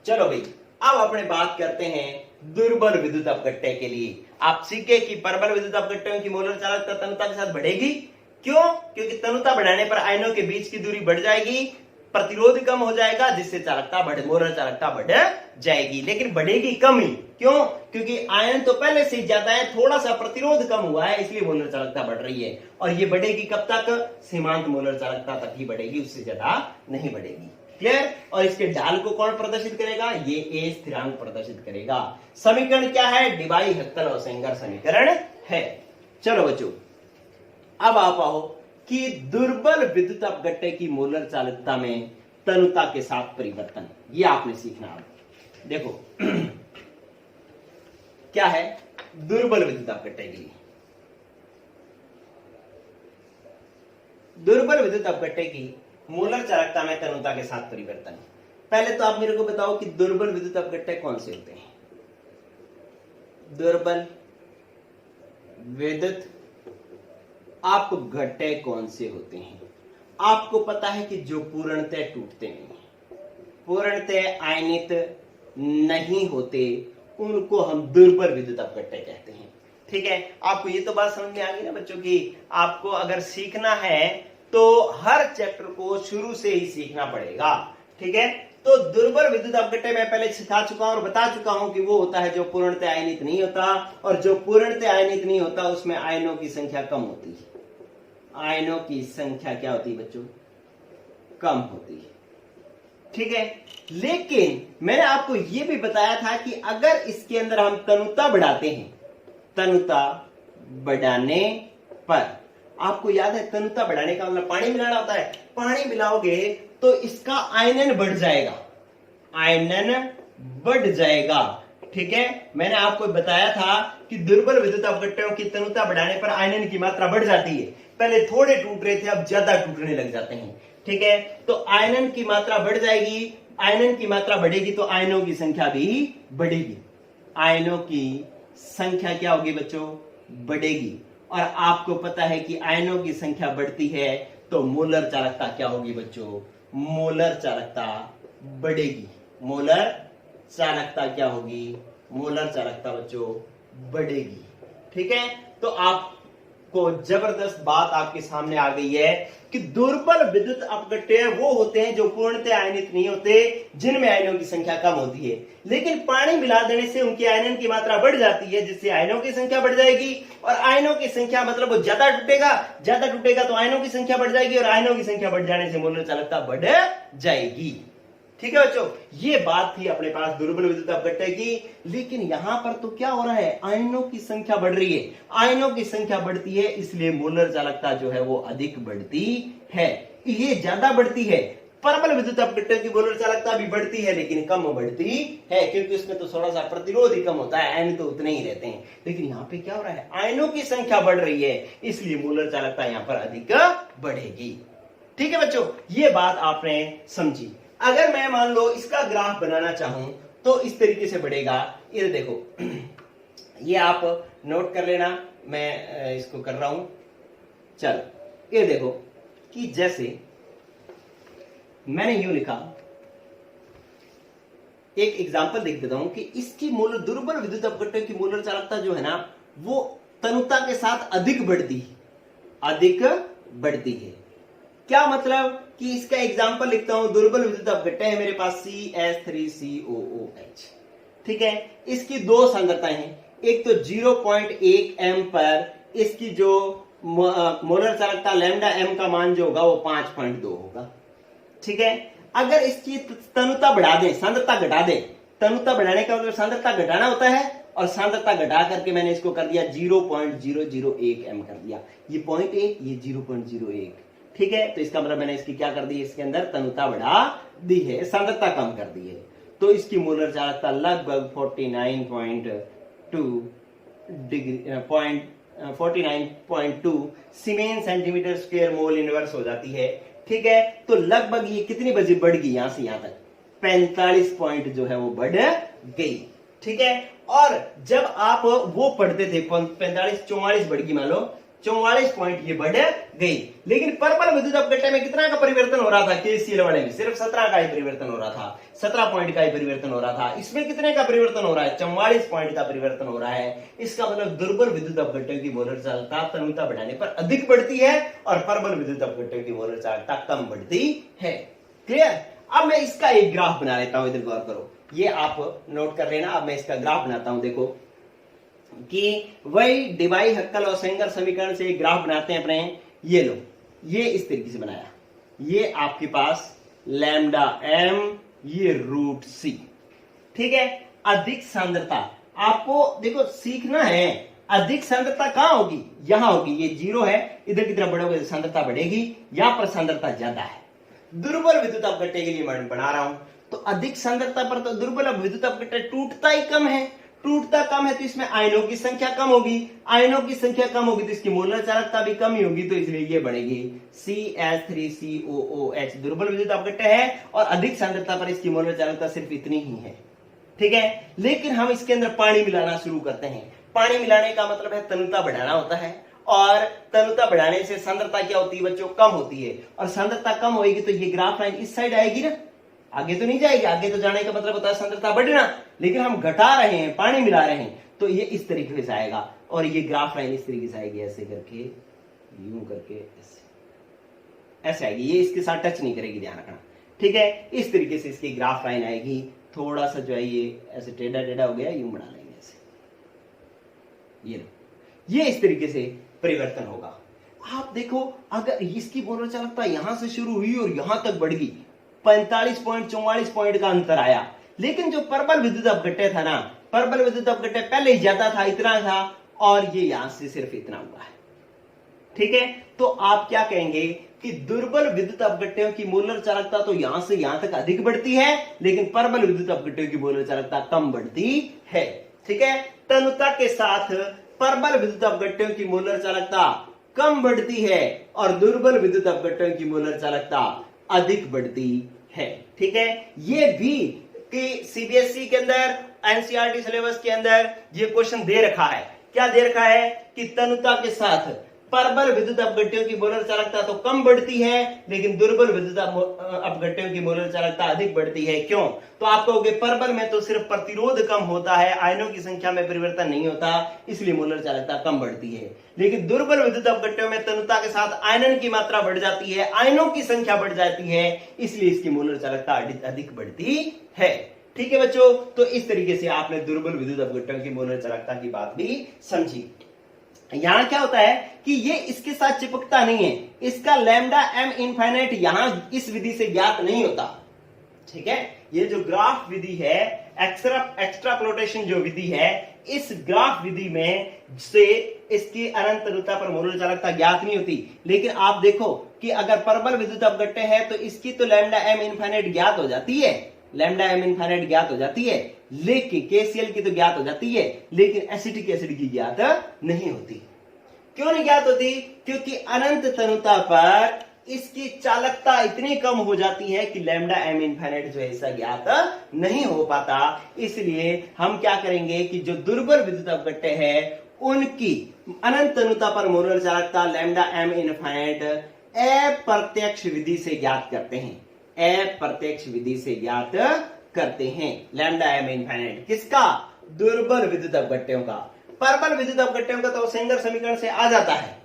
A: चलो भाई, अब अपने बात करते हैं दुर्बल विद्युत अपघट्य के लिए। आप सीखे कि परबल विद्युत अपघट्यों की मोलर चालकता तनुता के साथ बढ़ेगी। क्यों? क्योंकि तनुता बढ़ाने पर आयनों के बीच की दूरी बढ़ जाएगी, प्रतिरोध कम हो जाएगा, जिससे चालकता बढ़, मोलर चालकता बढ़ जाएगी, लेकिन बढ़ेगी कम ही। क्यों? क्योंकि आयन तो पहले से ही ज्यादा है, थोड़ा सा प्रतिरोध कम हुआ है, इसलिए मोलर चालकता बढ़ रही है। और ये बढ़ेगी कब तक? सीमांत मोलर चालकता तक ही बढ़ेगी, उससे ज्यादा नहीं बढ़ेगी। क्लियर? और इसके ढाल को कौन प्रदर्शित करेगा? ये ए स्थिरांक प्रदर्शित करेगा। समीकरण क्या है? डिबाई हक्कल और सेंगर समीकरण है। चलो बच्चों, अब आप आओ कि दुर्बल विद्युत अपघट्य की मोलर चालकता में तनुता के साथ परिवर्तन, ये आपने सीखना। अब देखो क्या है दुर्बल विद्युत अपघट्य के लिए। दुर्बल विद्युत अपघट्य की मोलर चालकता में तनुता के साथ परिवर्तन। पहले तो आप मेरे को बताओ कि दुर्बल विद्युत अपघट्य कौन से होते हैं? दुर्बल विद्युत अपघट्य कौन से होते हैं? आपको पता है कि जो पूर्णतः टूटते नहीं, पूर्णतः आयनित नहीं होते, उनको हम दुर्बल विद्युत अपघट्य कहते हैं। ठीक है, आपको ये तो बात समझ में आ गई ना बच्चों की आपको अगर सीखना है तो हर चैप्टर को शुरू से ही सीखना पड़ेगा। ठीक है, तो दुर्बल विद्युत अपघट्य मैं पहले सिखा चुका हूं और बता चुका हूं कि वो होता है जो पूर्णतः आयनित नहीं होता, और जो पूर्णतः आयनित नहीं होता उसमें आयनों की संख्या कम होती है। आयनों की संख्या क्या होती है बच्चों? कम होती है। ठीक है, लेकिन मैंने आपको यह भी बताया था कि अगर इसके अंदर हम तनुता बढ़ाते हैं, तनुता बढ़ाने पर, आपको याद है तनुता बढ़ाने का मतलब पानी मिलाना होता है। पानी मिलाओगे तो इसका आयनन बढ़ जाएगा, आयनन बढ़ जाएगा। ठीक है, मैंने आपको बताया था कि दुर्बल विद्युत अपघट्यों की तनुता बढ़ाने पर आयनन की मात्रा बढ़ जाती है। पहले थोड़े टूट रहे थे, अब ज्यादा टूटने लग जाते हैं। ठीक है, तो आयनन की मात्रा बढ़ जाएगी, आयनन की मात्रा बढ़ेगी तो आयनों की संख्या भी बढ़ेगी। आयनों की संख्या क्या होगी बच्चों? बढ़ेगी। और आपको पता है कि आयनों की संख्या बढ़ती है तो मोलर चालकता क्या होगी बच्चों? मोलर चालकता बढ़ेगी। मोलर चालकता क्या होगी? मोलर चालकता बच्चों बढ़ेगी। ठीक है, तो आपको जबरदस्त बात आपके सामने आ गई है कि दुर्बल विद्युत अपघट्य वो होते हैं जो पूर्णतः आयनित नहीं होते, जिनमें आयनों की संख्या कम होती है, लेकिन पानी मिला देने से उनकी आयनन की मात्रा बढ़ जाती है, जिससे आयनों की संख्या बढ़ जाएगी। और आयनों की संख्या मतलब वो ज्यादा टूटेगा तो आयनों की संख्या बढ़ जाएगी, और आयनों की संख्या बढ़ जाने से मोलर चालकता बढ़ जाएगी। ठीक है बच्चों, ये बात थी अपने पास दुर्बल विद्युत अपघट्य की। लेकिन यहां पर तो क्या हो रहा है? आयनों की संख्या बढ़ रही है, आयनों की संख्या बढ़ती है, इसलिए मोलर चालकता जो है वो अधिक बढ़ती है, ये ज्यादा बढ़ती है। परबल विद्युत अपघट्य की मोलर चालकता भी बढ़ती है लेकिन कम बढ़ती है, क्योंकि उसमें तो थोड़ा सा प्रतिरोध ही कम होता है, आयन तो उतने ही रहते हैं। लेकिन यहाँ पे क्या हो रहा है? आयनों की संख्या बढ़ रही है, इसलिए मोलर चालकता यहाँ पर अधिक बढ़ेगी। ठीक है बच्चों, ये बात आपने समझी। अगर मैं मान लो इसका ग्राफ बनाना चाहूं तो इस तरीके से बढ़ेगा। ये देखो, ये आप नोट कर लेना, मैं इसको कर रहा हूं। चलो ये देखो कि जैसे मैंने यूं लिखा, एक एग्जांपल देख देता हूं कि इसकी मोलर दुर्बल विद्युत अपघट्य की मोलर चालकता जो है ना वो तनुता के साथ अधिक बढ़ती है। क्या मतलब कि इसका एग्जांपल लिखता हूं, दुर्बल विद्युत अपघट्य है मेरे पास CH3COOH। ठीक है, इसकी दो सांद्रताएं हैं, एक तो 0.1 m पर इसकी जो मोलर चालकता लैम्डा m का मान जो होगा वो 5.2 होगा। ठीक है, अगर इसकी तनुता बढ़ा दें, सांद्रता घटा दें, तनुता बढ़ाने का मतलब सांद्रता घटाना होता है, और सांद्रता घटा करके मैंने इसको कर दिया 0.001 m कर दिया। ये 0.1, ये 0.01। ठीक है, तो इसका मतलब मैंने इसकी क्या कर दी? इसके अंदर तनुता बढ़ा दी है, सांद्रता कम कर दी है, तो इसकी मोलर चालकता लगभग 49.2 सीमेन सेंटीमीटर स्क्वायर मोल इनवर्स हो जाती है। ठीक है, तो लगभग ये कितनी बजे बढ़ गई? यहां से यहां तक 45 पॉइंट जो है वो बढ़ गई। ठीक है, और जब आप वो पढ़ते थे 44 बढ़ गई, मान लो 44 पॉइंट ये बढ़ गई। लेकिन परबल विद्युत अपघट्य में कितना का परिवर्तन हो रहा था? KCL वाले में सिर्फ 17 का ही परिवर्तन हो रहा था, 17 पॉइंट का ही परिवर्तन हो रहा था। इसमें कितने का परिवर्तन हो रहा है? 44 पॉइंट का परिवर्तन हो रहा है। इसका मतलब दुर्बल विद्युत अपघट्य की मोलर चालकता तनुता बढ़ाने पर अधिक बढ़ती है, और परबल विद्युत अपघट्य की मोलर चालकता कम बढ़ती है। क्लियर। अब मैं इसका एक ग्राफ बना लेता हूं, इधर गौर करो, ये आप नोट कर लेना। अब मैं इसका ग्राफ बनाता हूं, देखो कि वही डिवाई हक्कल और सेंगर समीकरण से एक ग्राफ बनाते हैं अपने। ये लो, ये इस तरीके से बनाया, ये आपके पास लैम्डा एम, ये रूट सी, ठीक है। अधिक सांद्रता आपको देखो सीखना है, अधिक सांद्रता कहां होगी, यहां होगी, ये 0 है, इधर की तरफ बढ़ोगे सांद्रता बढ़ेगी, यहां पर सांद्रता ज्यादा है। दुर्बल विद्युत अपघट्य के लिए मैं बना रहा हूं, तो अधिक सांद्रता पर तो दुर्बल विद्युत अपघट्य टूटता ही कम है, टूटता कम है तो इसमें आयनों की संख्या कम होगी, आयनों की संख्या कम होगी तो इसकी मोलर चालकता भी कम ही होगी, तो इसलिए ये बढ़ेगी CH3COOH दुर्बल विद्युत अपघट्य है और अधिक सांद्रता पर इसकी मोलर चालकता सिर्फ इतनी ही है, ठीक है। लेकिन हम इसके अंदर पानी मिलाना शुरू करते हैं। पानी मिलाने का मतलब है तनुता बढ़ाना होता है, और तनुता बढ़ाने से सांद्रता क्या होती है बच्चों, कम होती है, और सांद्रता कम होगी तो ये ग्राफ लाइन इस साइड आएगी ना, आगे तो नहीं जाएगी, आगे तो जाने का मतलब होता है सांद्रता बढ़ना, लेकिन हम घटा रहे हैं, पानी मिला रहे हैं, तो ये इस तरीके से आएगा, और ये ग्राफ लाइन इस तरीके से आएगी, ऐसे करके, यूं करके, ऐसे आएगी, ये इसके साथ टच नहीं करेगी, ध्यान रखना, ठीक है। इस तरीके से इसकी ग्राफ लाइन आएगी, थोड़ा सा जो है ये ऐसे टेढ़ा टेढ़ा हो गया, यूं बना लेंगे ऐसे, ये लो, ये इस तरीके से परिवर्तन होगा। आप देखो, अगर इसकी मोलर चालकता यहां से शुरू हुई और यहां तक बढ़ गई, 45 पॉइंट 44 पॉइंट का अंतर आया, लेकिन जो प्रबल विद्युत अपघट्य था ना, प्रबल विद्युत अपघट्य पहले ही ज्यादा था, इतना था, और ये यहां से सिर्फ इतना हुआ है, ठीक है। तो आप क्या कहेंगे कि दुर्बल विद्युत अपघट्यों की मोलर चालकता तो यहां से यहां तक अधिक बढ़ती है, लेकिन प्रबल विद्युत अपघट्यों की मोलर चालकता कम बढ़ती है, ठीक है। तनुता के साथ प्रबल विद्युत अपघट्यों की मोलर चालकता कम बढ़ती है और दुर्बल विद्युत अपघट्यों की मोलर चालकता अधिक बढ़ती है, ठीक है। ये भी कि सीबीएसई के अंदर, एनसीईआरटी सिलेबस के अंदर ये क्वेश्चन दे रखा है, क्या दे रखा है कि तनुता के साथ प्रबल विद्युत अपघट्यों की मोलर चालकता तो कम बढ़ती है, लेकिन दुर्बल विद्युत अपघट्यों की मोलर चालकता अधिक बढ़ती है। क्यों? तो आप कहोगे प्रबल में तो सिर्फ प्रतिरोध कम होता है, आयनों की संख्या में परिवर्तन नहीं होता, इसलिए मोलर चालकता कम बढ़ती है। लेकिन दुर्बल विद्युत अपघट्यों में तनुता के साथ आयनन की मात्रा बढ़ जाती है, आयनों की संख्या बढ़ जाती है, इसलिए इसकी मोलर चालकता अधिक बढ़ती है, ठीक है बच्चों। तो इस तरीके से आपने दुर्बल विद्युत अपघट्यों की मोलर चालकता की बात भी समझी। यहां क्या होता है कि ये इसके साथ चिपकता नहीं है, इसका लैम्डा एम इनफाइनाइट यहां इस विधि से ज्ञात नहीं होता, ठीक है। ये जो ग्राफ विधि है, एक्स्ट्राप्लोटेशन जो विधि है, इस ग्राफ विधि में से इसकी अनंत तनुता पर मोलर चालकता ज्ञात नहीं होती। लेकिन आप देखो कि अगर प्रबल विद्युत अपघट्य है तो इसकी तो लैम्डा एम इनफाइनाइट ज्ञात हो जाती है, लैम्डा एम इनफाइनाइट ज्ञात हो जाती है, लेकिन केसीएल की तो ज्ञात हो जाती है, लेकिन एसिटिक एसिड की ज्ञात नहीं होती। क्यों नहीं ज्ञात होती? क्योंकि अनंत तनुता पर इसकी चालकता इतनी कम हो जाती है कि लैम्डा एम इनफाइनाइट जो है इसका ज्ञात नहीं हो पाता। इसलिए हम क्या करेंगे कि जो दुर्बल विद्युत अपघट्य है उनकी अनंत तनुता पर मोलर चालकता लैम्डा एम इनफाइनाइट अप्रत्यक्ष विधि से ज्ञात करते हैं, अप्रत्यक्ष विधि से ज्ञात करते हैं लैम्डा एम इनफाइनाइट। किसका? दुर्बल विद्युत अपघट्यों का। प्रबल विद्युत अपघट्यों का तो सेंगर समीकरण से आ जाता है,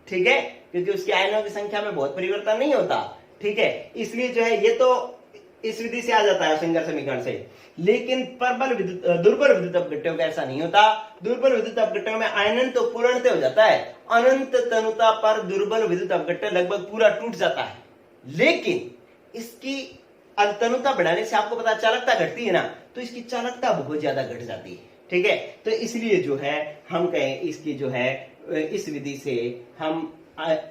A: ठीक है, क्योंकि उसके आयनों की संख्या में बहुत परिवर्तन नहीं होता, ठीक है, इसलिए जो है ये तो इस विधि से आ जाता है सेंगर समीकरण से। लेकिन दुर्बल विद्युत अपघट्यों का ऐसा नहीं होता। दुर्बल विद्युत अपघट्यों में आयनन तो पूर्णतः हो जाता है, अनंत तनुता पर दुर्बल विद्युत अपघट्य लगभग पूरा टूट जाता है, लेकिन इसकी तनुता बढ़ाने से आपको पता चालकता घटती है ना, तो इसकी चालकता बहुत ज्यादा घट जाती है, ठीक है। तो इसलिए जो है हम कहें इसकी जो है इस विधि से हम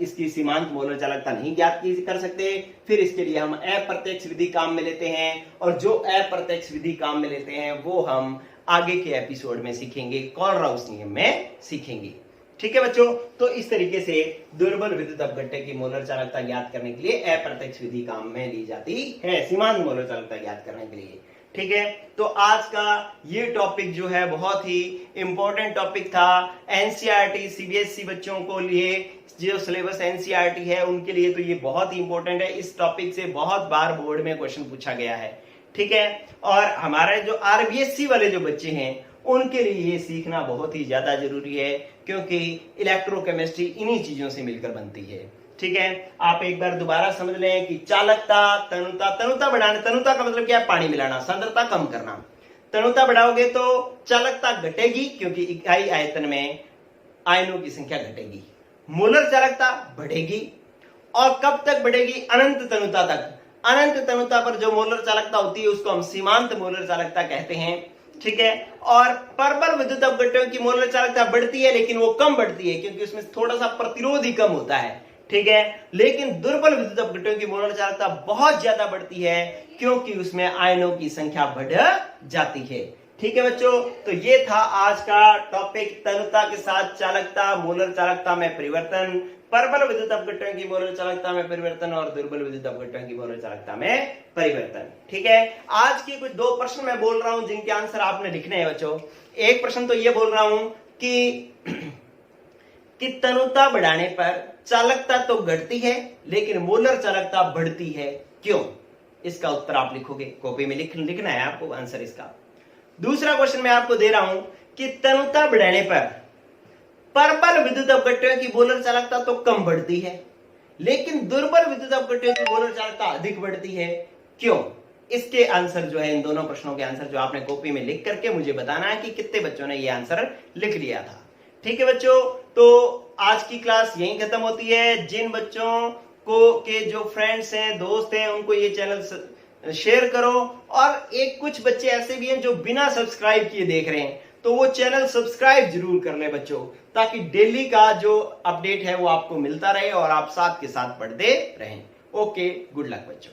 A: इसकी सीमांत मोलर चालकता नहीं ज्ञात कर सकते। फिर इसके लिए हम अप्रत्यक्ष विधि काम में लेते हैं, और जो अप्रत्यक्ष विधि काम में लेते हैं वो हम आगे के एपिसोड में सीखेंगे, कॉलराउस नियम में सीखेंगे, ठीक है बच्चों। तो इस तरीके से दुर्बल विद्युत अपघट्य की मोलर चालकता ज्ञात करने के लिए अप्रत्यक्ष विधि काम में ली जाती है, सीमांत मोलर चालकता ज्ञात करने के लिए, ठीक है। तो आज का ये टॉपिक जो है बहुत ही इंपॉर्टेंट टॉपिक था एनसीईआरटी सीबीएसई बच्चों को लिए, जो सिलेबस एनसीईआरटी है उनके लिए तो ये बहुत ही इंपॉर्टेंट है। इस टॉपिक से बहुत बार बोर्ड में क्वेश्चन पूछा गया है, ठीक है। और हमारे जो आरबीएससी वाले जो बच्चे हैं उनके लिए ये सीखना बहुत ही ज्यादा जरूरी है, क्योंकि इलेक्ट्रोकेमिस्ट्री इन्हीं चीजों से मिलकर बनती है। ठीक है, आप एक बार दोबारा समझ लें कि चालकता, तनुता, तनुता बढ़ाने, तनुता का मतलब क्या है, पानी मिलाना, सांद्रता कम करना। तनुता बढ़ाओगे तो चालकता घटेगी क्योंकि इकाई आयतन में आयनों की संख्या घटेगी। मोलर चालकता बढ़ेगी और कब तक बढ़ेगी, अनंत तनुता तक। अनंत तनुता पर जो मोलर चालकता होती है उसको हम सीमांत मोलर चालकता कहते हैं, ठीक है। और प्रबल विद्युत अपघट्टों की मोलर चालकता बढ़ती है लेकिन वो कम बढ़ती है क्योंकि उसमें थोड़ा सा प्रतिरोध ही कम होता है, ठीक है। लेकिन दुर्बल विद्युत अपघट्टों की मोलर चालकता बहुत ज्यादा बढ़ती है क्योंकि उसमें आयनों की संख्या बढ़ जाती है, ठीक है बच्चों। तो ये था आज का टॉपिक, तनुता के साथ चालकता, मोलर चालकता में परिवर्तन, प्रबल विद्युत अपघट्टों की मोलर चालकता में परिवर्तन और दुर्बल विद्युत अपघट्टों की मोलर चालकता में परिवर्तन, ठीक है। आज के कुछ 2 प्रश्न मैं बोल रहा हूं जिनके आंसर आपने लिखने हैं बच्चों। एक प्रश्न तो ये बोल रहा हूं कि तनुता बढ़ाने पर चालकता तो घटती है लेकिन मोलर चालकता बढ़ती है, क्यों? इसका उत्तर आप लिखोगे, कॉपी में लिखना है आपको आंसर इसका। दूसरा क्वेश्चन मैं आपको दे रहा हूं कि तनुता बढ़ाने पर प्रबल विद्युत अपघट्टों की मोलर चालकता तो कम बढ़ती है लेकिन दुर्बल विद्युत अपघट्टों की मोलर चालकता अधिक बढ़ती है, क्यों? इसके आंसर जो है, इन दोनों प्रश्नों के आंसर जो आपने कॉपी में लिख करके मुझे बताना है कि कितने बच्चों ने ये आंसर लिख लिया था, ठीक है बच्चों। तो आज की क्लास यहीं खत्म होती है। जिन बच्चों को के जो फ्रेंड्स हैं, दोस्त हैं, उनको ये चैनल शेयर करो। और एक कुछ बच्चे ऐसे भी हैं जो बिना सब्सक्राइब किए देख रहे हैं, तो वो चैनल सब्सक्राइब जरूर कर ले बच्चों, ताकि डेली का जो अपडेट है वो आपको मिलता रहे और आप साथ के साथ पढ़ते रहें। ओके, गुड लक बच्चों।